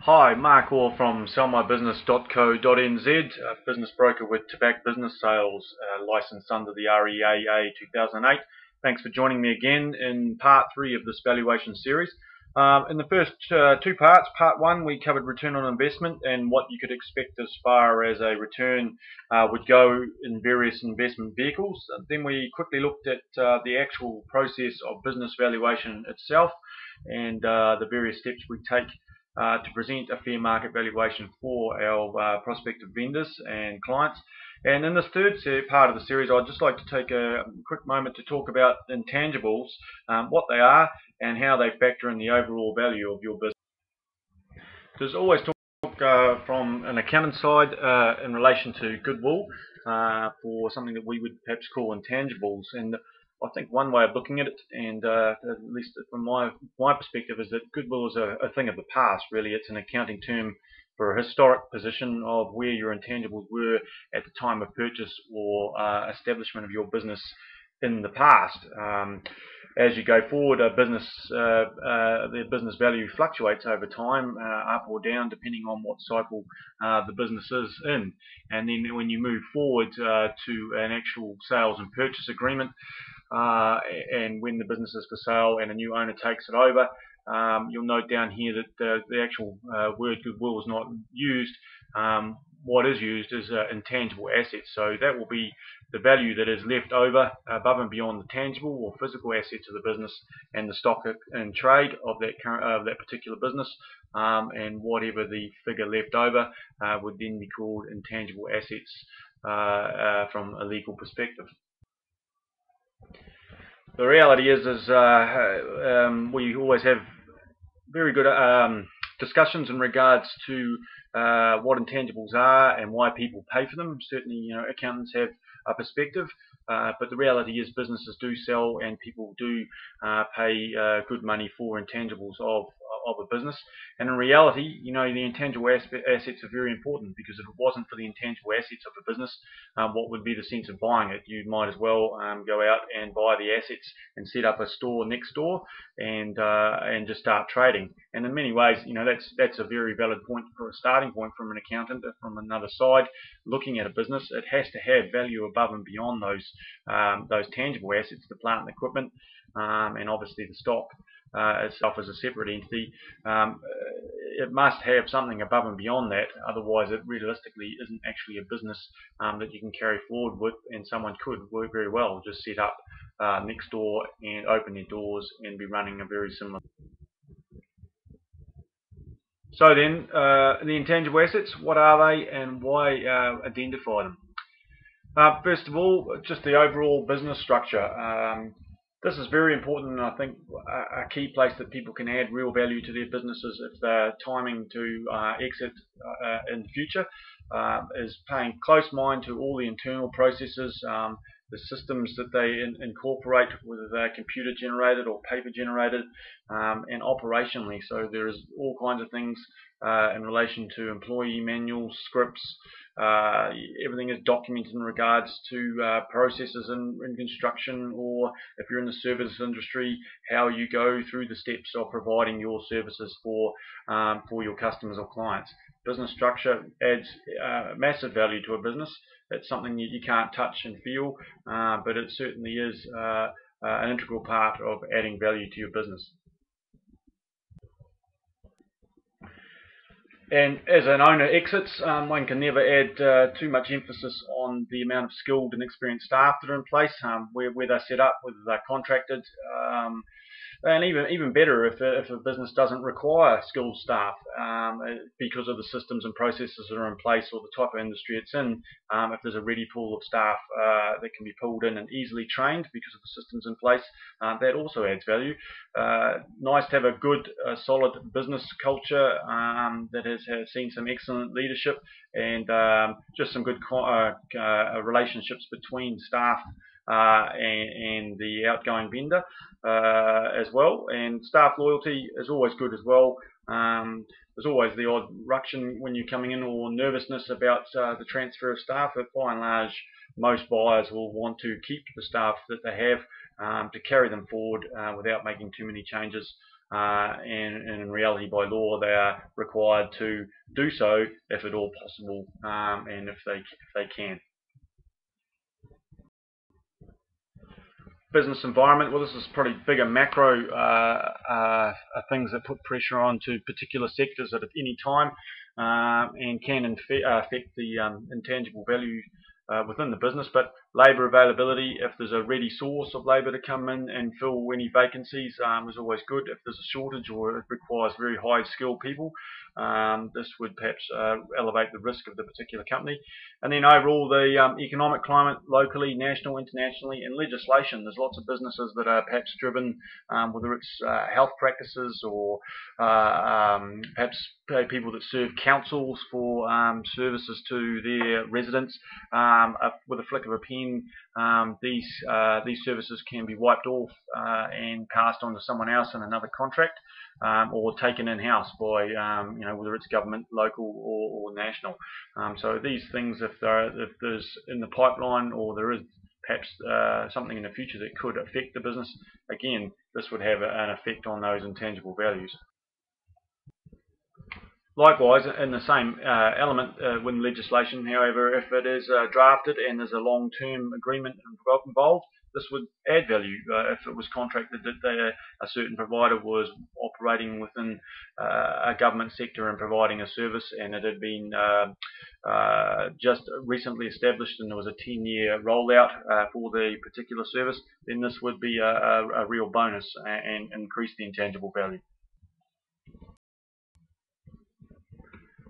Hi, Mark Orr from sellmybusiness.co.nz, business broker with Tabak Business Sales, licensed under the REAA 2008. Thanks for joining me again in part 3 of this valuation series. In the first two parts, part 1, we covered return on investment and what you could expect as far as a return would go in various investment vehicles. Then we quickly looked at the actual process of business valuation itself and the various steps we take to present a fair market valuation for our prospective vendors and clients. And in this third part of the series, I'd just like to take a quick moment to talk about intangibles, what they are and how they factor in the overall value of your business. There's always talk from an accountant side in relation to goodwill for something that we would perhaps call intangibles. And I think one way of looking at it, and at least from my perspective, is that goodwill is a thing of the past. Really, it's an accounting term for a historic position of where your intangibles were at the time of purchase or establishment of your business in the past. As you go forward, the business value fluctuates over time, up or down, depending on what cycle the business is in. And then when you move forward to an actual sales and purchase agreement, and when the business is for sale and a new owner takes it over, you'll note down here that the actual word goodwill is not used. What is used is intangible assets. So that will be the value that is left over above and beyond the tangible or physical assets of the business and the stock and trade of that particular business, and whatever the figure left over would then be called intangible assets from a legal perspective. The reality is we always have very good discussions in regards to what intangibles are and why people pay for them. Certainly, accountants have a perspective, but the reality is businesses do sell and people do pay good money for intangibles of a business. And in reality, the intangible assets are very important, because if it wasn't for the intangible assets of a business, what would be the sense of buying it? You might as well go out and buy the assets and set up a store next door and just start trading. And in many ways, that's a very valid point for a starting point from an accountant. From another side, looking at a business, it has to have value above and beyond those tangible assets, the plant and equipment, and obviously the stock itself as a separate entity. It must have something above and beyond that, otherwise it realistically isn't actually a business that you can carry forward with, and someone could work very well just set up next door and open their doors and be running a very similar. So then, the intangible assets, what are they and why identify them? First of all, just the overall business structure. This is very important, and I think a key place that people can add real value to their businesses if they're timing to exit in the future, is paying close mind to all the internal processes, the systems that they incorporate, whether they're computer generated or paper generated, and operationally. So there is all kinds of things in relation to employee manuals, scripts. Everything is documented in regards to processes in construction, or if you're in the services industry, how you go through the steps of providing your services for your customers or clients. Business structure adds massive value to a business. It's something you can't touch and feel, but it certainly is an integral part of adding value to your business. And as an owner exits, one can never add too much emphasis on the amount of skilled and experienced staff that are in place, where they're set up, whether they're contracted, and even better if a business doesn't require skilled staff because of the systems and processes that are in place or the type of industry it's in. If there's a ready pool of staff that can be pulled in and easily trained because of the systems in place, that also adds value. Nice to have a good, solid business culture that has seen some excellent leadership and just some good relationships between staff and the outgoing vendor as well. And staff loyalty is always good as well. There's always the odd ruction when you're coming in, or nervousness about the transfer of staff, but by and large most buyers will want to keep the staff that they have to carry them forward without making too many changes and in reality, by law, they are required to do so if at all possible, and if they can. Business environment. Well, this is probably bigger macro things that put pressure onto particular sectors at any time, and can affect the intangible value within the business. But labour availability, if there's a ready source of labour to come in and fill any vacancies, is always good. If there's a shortage or it requires very high skilled people, this would perhaps elevate the risk of the particular company. And then overall, the economic climate locally, national, internationally, and legislation. There's lots of businesses that are perhaps driven, whether it's health practices or perhaps people that serve councils for services to their residents. With a flick of a pen, these services can be wiped off and passed on to someone else in another contract, or taken in-house by whether it's government, local, or national. So these things, if there's in the pipeline, or there is perhaps something in the future that could affect the business, again, this would have an effect on those intangible values. Likewise, in the same element with legislation, however, if it is drafted and there's a long-term agreement involved, this would add value. If it was contracted that a certain provider was operating within a government sector and providing a service, and it had been just recently established and there was a 10-year rollout for the particular service, then this would be a real bonus and increase the intangible value.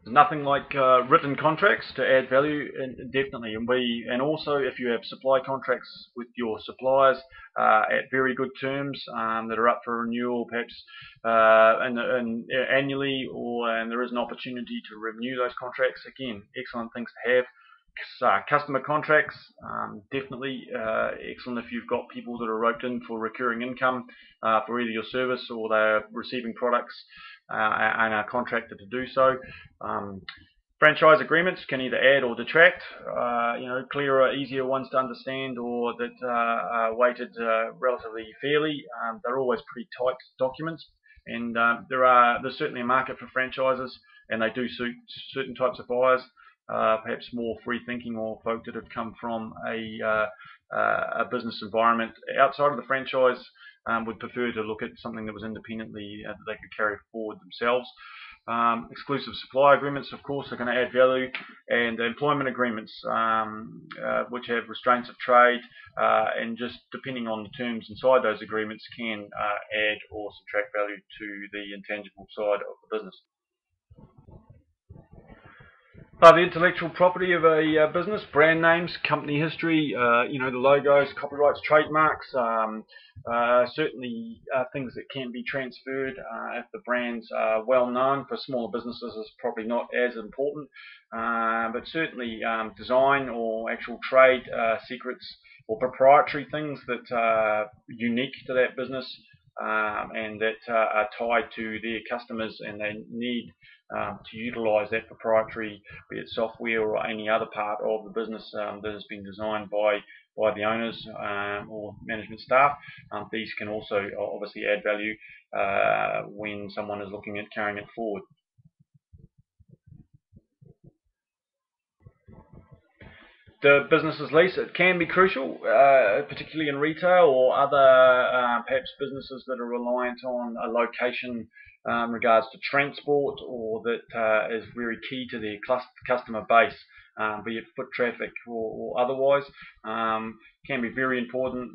Nothing like written contracts to add value, definitely. And also, if you have supply contracts with your suppliers at very good terms that are up for renewal, perhaps annually, and there is an opportunity to renew those contracts, again, excellent things to have. Customer contracts, definitely excellent if you've got people that are roped in for recurring income for either your service or they're receiving products and are contracted to do so. Franchise agreements can either add or detract, clearer, easier ones to understand, or that are weighted relatively fairly. They're always pretty tight documents, and there's certainly a market for franchises, and they do suit certain types of buyers. Perhaps more free-thinking or folk that have come from a business environment outside of the franchise would prefer to look at something that was independently that they could carry forward themselves. Exclusive supply agreements, of course, are going to add value, and employment agreements, which have restraints of trade, and just depending on the terms inside those agreements, can add or subtract value to the intangible side of the business. The intellectual property of a business, brand names, company history, the logos, copyrights, trademarks, certainly things that can be transferred if the brands are well known. For smaller businesses, is probably not as important, but certainly design or actual trade secrets or proprietary things that are unique to that business and that are tied to their customers, and they need to utilise that proprietary, be it software or any other part of the business that has been designed by the owners or management staff. These can also obviously add value when someone is looking at carrying it forward. The business's lease, it can be crucial, particularly in retail or other perhaps businesses that are reliant on a location in regards to transport, or that is very key to their customer base, be it foot traffic or otherwise. Can be very important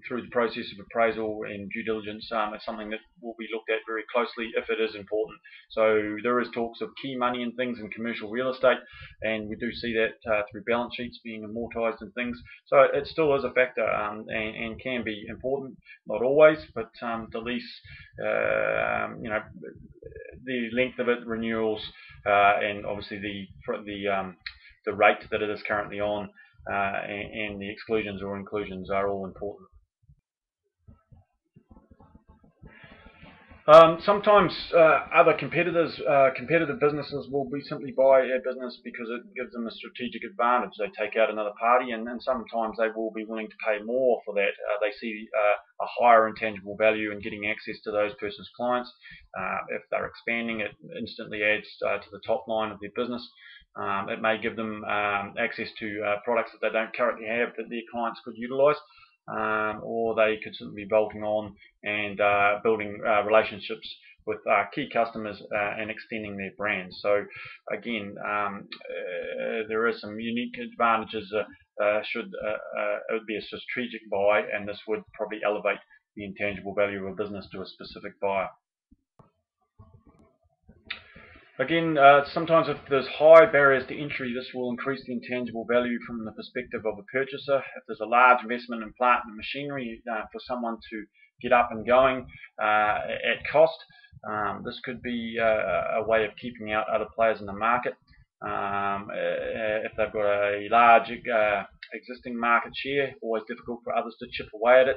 through the process of appraisal and due diligence. It's something that will be looked at very closely if it is important. So there is talks of key money and things in commercial real estate, and we do see that through balance sheets being amortized and things. So it still is a factor and can be important, not always, but the lease, the length of it, renewals, and obviously the rate that it is currently on, and the exclusions or inclusions are all important. Sometimes other competitive businesses will be simply buy a business because it gives them a strategic advantage. They take out another party, and sometimes they will be willing to pay more for that. They see a higher intangible value in getting access to those person's clients. If they're expanding, it instantly adds to the top line of their business. It may give them access to products that they don't currently have that their clients could utilise. Or they could simply be bolting on and building relationships with key customers and extending their brand. So again, there are some unique advantages should it would be a strategic buy, and this would probably elevate the intangible value of a business to a specific buyer. Again, sometimes if there's high barriers to entry, this will increase the intangible value from the perspective of a purchaser. If there's a large investment in plant and machinery for someone to get up and going at cost, this could be a way of keeping out other players in the market. If they've got a large existing market share, always difficult for others to chip away at it.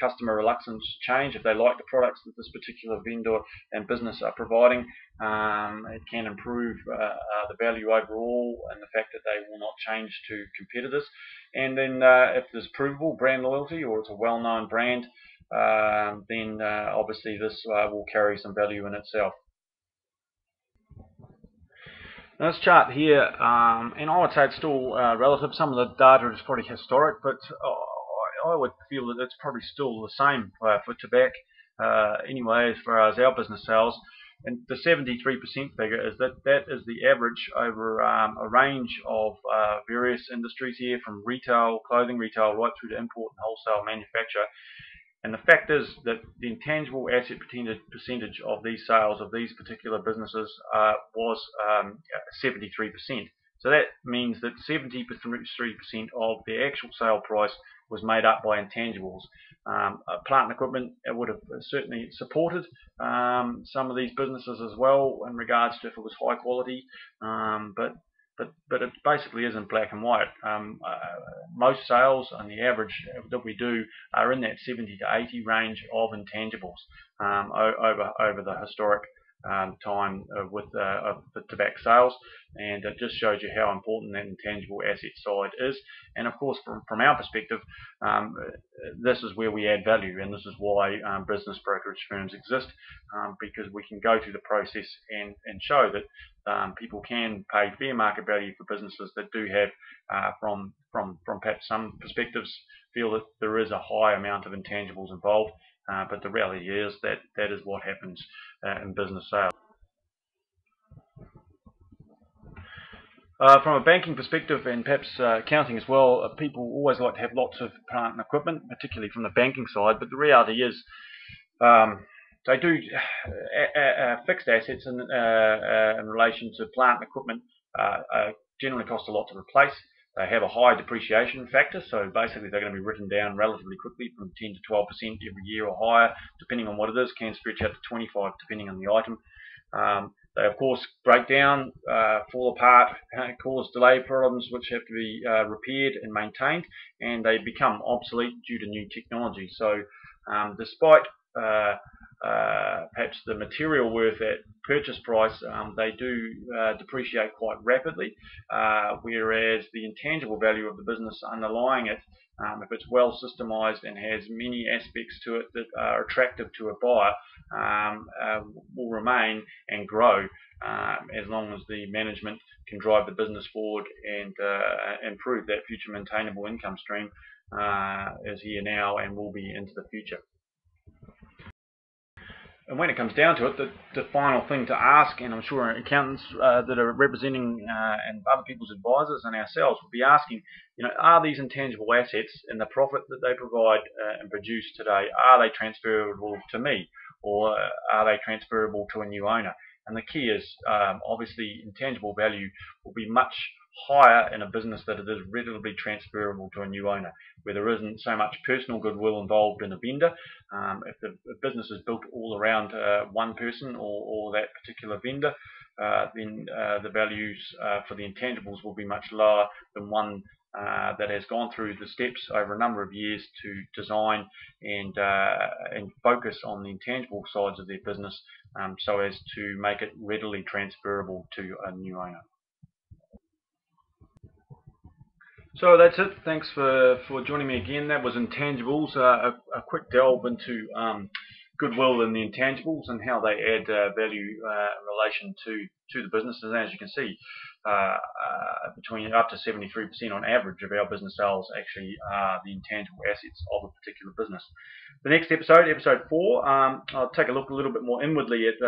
Customer reluctance to change. If they like the products that this particular vendor and business are providing, it can improve the value overall, and the fact that they will not change to competitors. And then if there's provable brand loyalty, or it's a well-known brand, then obviously this will carry some value in itself. Now this chart here, and I would say it's still relative. Some of the data is probably historic, but I would feel that it's probably still the same for Tabak anyway, as far as our business sales. And the 73% figure is that is the average over a range of various industries here, from retail, clothing retail, right through to import and wholesale manufacture. And the fact is that the intangible asset percentage of these sales of these particular businesses was 73%. So that means that 73% of the actual sale price was made up by intangibles. Plant and equipment, it would have certainly supported some of these businesses as well in regards to if it was high quality, but it basically isn't black and white. Most sales on the average that we do are in that 70 to 80 range of intangibles over the historic time with the Tabak sales, and it just shows you how important that intangible asset side is. And of course, from our perspective, this is where we add value, and this is why business brokerage firms exist, because we can go through the process and show that people can pay fair market value for businesses that do have, from perhaps some perspectives, feel that there is a high amount of intangibles involved. But the reality is that is what happens in business sales. From a banking perspective, and perhaps accounting as well, people always like to have lots of plant and equipment, particularly from the banking side. But the reality is, they do fixed assets in relation to plant and equipment generally cost a lot to replace. They have a high depreciation factor, so basically they're going to be written down relatively quickly, from 10 to 12% every year or higher, depending on what it is. Can stretch out to 25 depending on the item. They of course break down, fall apart, cause delay problems which have to be repaired and maintained, and they become obsolete due to new technology. So despite perhaps the material worth at purchase price, they do depreciate quite rapidly, whereas the intangible value of the business underlying it, if it's well systemized and has many aspects to it that are attractive to a buyer, will remain and grow as long as the management can drive the business forward and improve that future maintainable income stream is here now and will be into the future. And when it comes down to it, the final thing to ask, and I'm sure accountants that are representing and other people's advisors and ourselves will be asking, are these intangible assets and the profit that they provide and produce today, are they transferable to me, or are they transferable to a new owner? And the key is, obviously, intangible value will be much higher in a business that it is readily transferable to a new owner, where there isn't so much personal goodwill involved in a vendor. If the business is built all around one person or that particular vendor, then the values for the intangibles will be much lower than one that has gone through the steps over a number of years to design and focus on the intangible sides of their business, so as to make it readily transferable to a new owner. So that's it. Thanks for joining me again. That was Intangibles, a quick delve into Goodwill and the intangibles and how they add value in relation to the business. And as you can see, between up to 73% on average of our business sales actually are the intangible assets of a particular business. The next episode, episode 4, I'll take a look a little bit more inwardly at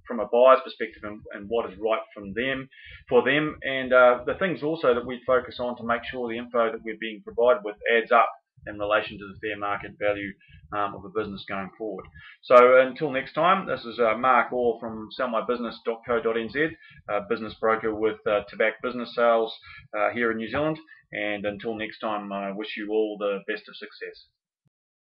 from a buyer's perspective and what is right for them, and the things also that we focus on to make sure the info that we're being provided with adds up in relation to the fair market value of a business going forward. So until next time, this is Mark Orr from sellmybusiness.co.nz, business broker with Tabak Business Sales here in New Zealand. And until next time, I wish you all the best of success.